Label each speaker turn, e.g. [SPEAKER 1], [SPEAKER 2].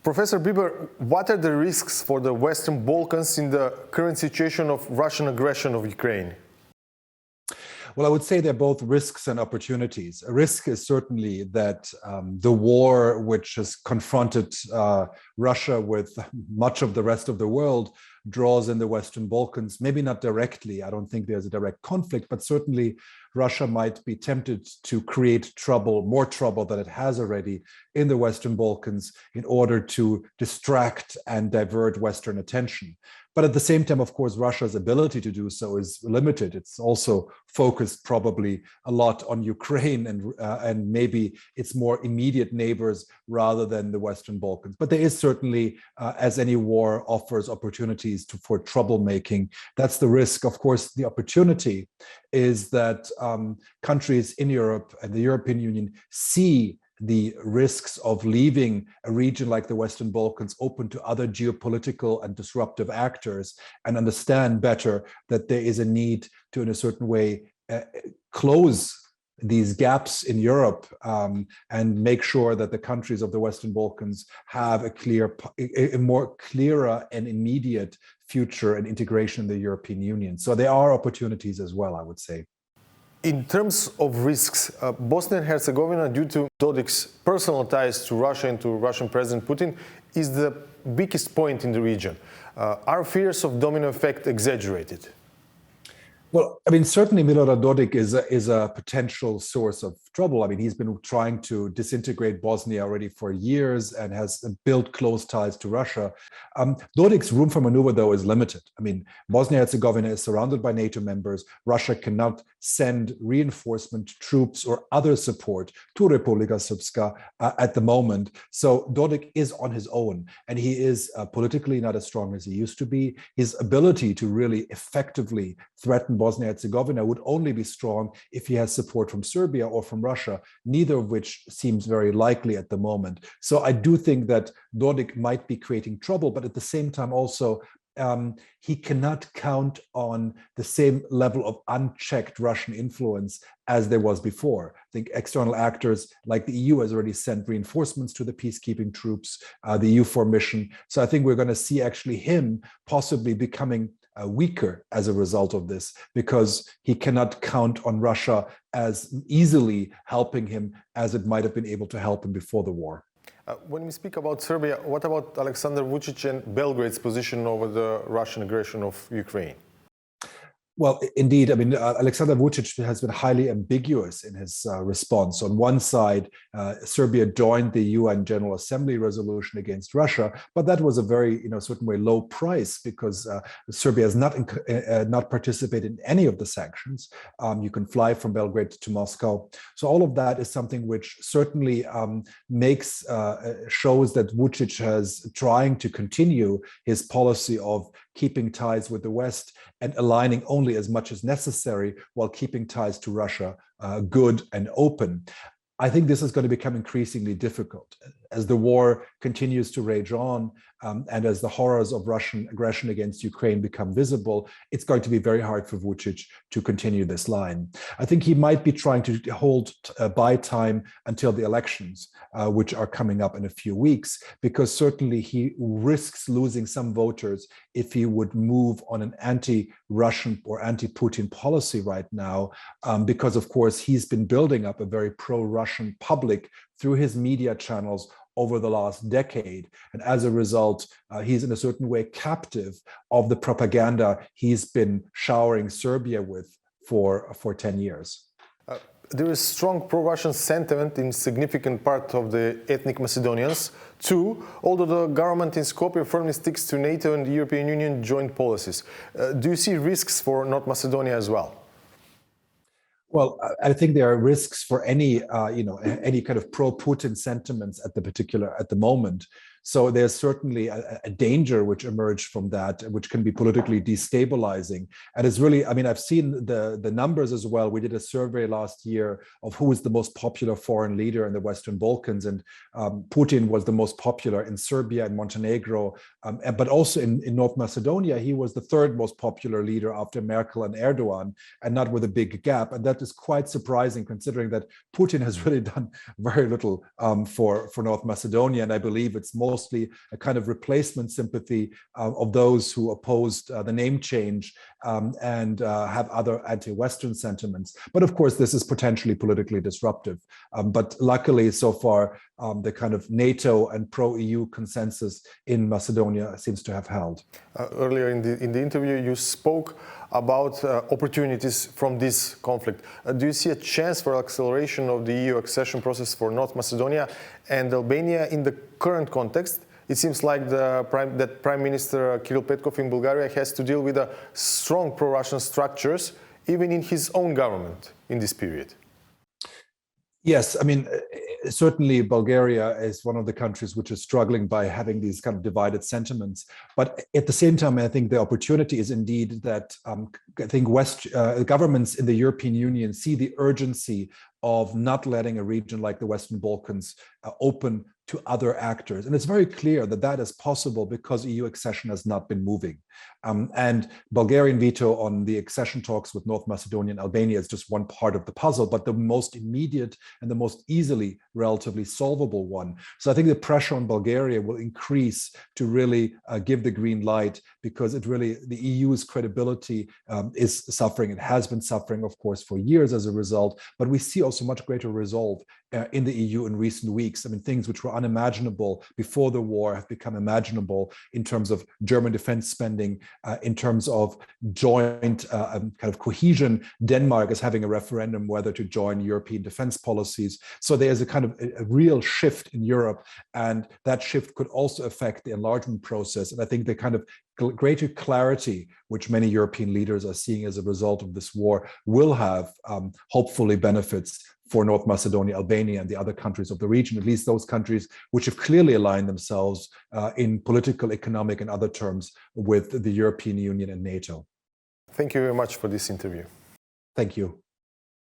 [SPEAKER 1] Professor Bibber, what are the risks for the Western Balkans in the current situation of Russian aggression of Ukraine?
[SPEAKER 2] Well, I would say they're both risks and opportunities. A risk is certainly that the war, which has confronted Russia with much of the rest of the world, draws in the Western Balkans, maybe not directly. I don't think there's a direct conflict, but certainly Russia might be tempted to create trouble, more trouble than it has already in the Western Balkans in order to distract and divert Western attention. But at the same time, of course, Russia's ability to do so is limited. It's also focused probably a lot on Ukraine and maybe its more immediate neighbors rather than the Western Balkans. But there is certainly, as any war offers opportunities for troublemaking, that's the risk. Of course, the opportunity is that countries in Europe and the European Union see the risks of leaving a region like the Western Balkans open to other geopolitical and disruptive actors, and understand better that there is a need to, in a certain way, close these gaps in Europe and make sure that the countries of the Western Balkans have a more clearer and immediate future and integration in the European Union. So there are opportunities as well, I would say.
[SPEAKER 1] In terms of risks, Bosnia and Herzegovina, due to Dodik's personal ties to Russia and to Russian President Putin, is the biggest point in the region. Are fears of domino effect exaggerated?
[SPEAKER 2] Well, I mean, certainly Milorad Dodik is a potential source of trouble. I mean, he's been trying to disintegrate Bosnia already for years and has built close ties to Russia. Dodik's room for maneuver, though, is limited. I mean, Bosnia-Herzegovina is surrounded by NATO members. Russia cannot send reinforcement troops or other support to Republika Srpska at the moment. So Dodik is on his own, and he is politically not as strong as he used to be. His ability to really effectively threaten Bosnia-Herzegovina would only be strong if he has support from Serbia or from Russia, neither of which seems very likely at the moment. So I do think that Dodik might be creating trouble, but at the same time also he cannot count on the same level of unchecked Russian influence as there was before. I think external actors like the EU has already sent reinforcements to the peacekeeping troops, the EUFOR mission. So I think we're going to see actually him possibly becoming weaker as a result of this, because he cannot count on Russia as easily helping him as it might have been able to help him before the war.
[SPEAKER 1] When we speak about Serbia, what about Alexander Vučić and Belgrade's position over the Russian aggression of Ukraine?
[SPEAKER 2] Well, indeed, I mean, Alexander Vučić has been highly ambiguous in his response. On one side, Serbia joined the UN General Assembly resolution against Russia, but that was a very, certain way low price, because Serbia has not participated in any of the sanctions. You can fly from Belgrade to Moscow. So all of that is something which certainly shows that Vučić has trying to continue his policy of keeping ties with the West and aligning only as much as necessary while keeping ties to Russia good and open. I think this is going to become increasingly difficult as the war continues to rage on, and as the horrors of Russian aggression against Ukraine become visible. It's going to be very hard for Vučić to continue this line. I think he might be trying to hold buy time until the elections, which are coming up in a few weeks, because certainly he risks losing some voters if he would move on an anti-Russian or anti-Putin policy right now, because of course he's been building up a very pro-Russian public through his media channels over the last decade. And as a result, he's in a certain way captive of the propaganda he's been showering Serbia with for 10 years.
[SPEAKER 1] There is strong pro-Russian sentiment in significant part of the ethnic Macedonians too, although the government in Skopje firmly sticks to NATO and the European Union joint policies. Do you see risks for North Macedonia as well?
[SPEAKER 2] Well, I think there are risks for any kind of pro-Putin sentiments at the moment. So there's certainly a danger which emerged from that, which can be politically destabilizing. And it's really, I mean, I've seen the numbers as well. We did a survey last year of who is the most popular foreign leader in the Western Balkans, and Putin was the most popular in Serbia and Montenegro, but also in North Macedonia, he was the third most popular leader after Merkel and Erdogan, and not with a big gap. And that is quite surprising, considering that Putin has really done very little for North Macedonia. And I believe it's mostly a kind of replacement sympathy of those who opposed the name change and have other anti-Western sentiments. But of course, this is potentially politically disruptive. But luckily, so far, the kind of NATO and pro-EU consensus in Macedonia seems to have held.
[SPEAKER 1] Earlier in the interview, you spoke about opportunities from this conflict. Do you see a chance for acceleration of the EU accession process for North Macedonia and Albania in the current context? It seems like that Prime Minister Kirill Petkov in Bulgaria has to deal with strong pro-Russian structures, even in his own government in this period.
[SPEAKER 2] Yes, I mean, certainly Bulgaria is one of the countries which is struggling by having these kind of divided sentiments. But at the same time, I think the opportunity is indeed that I think governments in the European Union see the urgency of not letting a region like the Western Balkans open to other actors. And it's very clear that that is possible because EU accession has not been moving. And Bulgarian veto on the accession talks with North Macedonia and Albania is just one part of the puzzle, but the most immediate and the most easily relatively solvable one. So I think the pressure on Bulgaria will increase to really give the green light, because the EU's credibility is suffering. It has been suffering, of course, for years as a result, but we see also much greater resolve in the EU in recent weeks. I mean, things which were unimaginable before the war have become imaginable in terms of German defense spending, in terms of joint kind of cohesion. Denmark is having a referendum whether to join European defense policies. So there's a kind of a real shift in Europe, and that shift could also affect the enlargement process. And I think the kind of greater clarity which many European leaders are seeing as a result of this war will have hopefully benefits for North Macedonia, Albania, and the other countries of the region, at least those countries which have clearly aligned themselves in political, economic, and other terms with the European Union and NATO.
[SPEAKER 1] Thank you very much for this interview.
[SPEAKER 2] Thank you.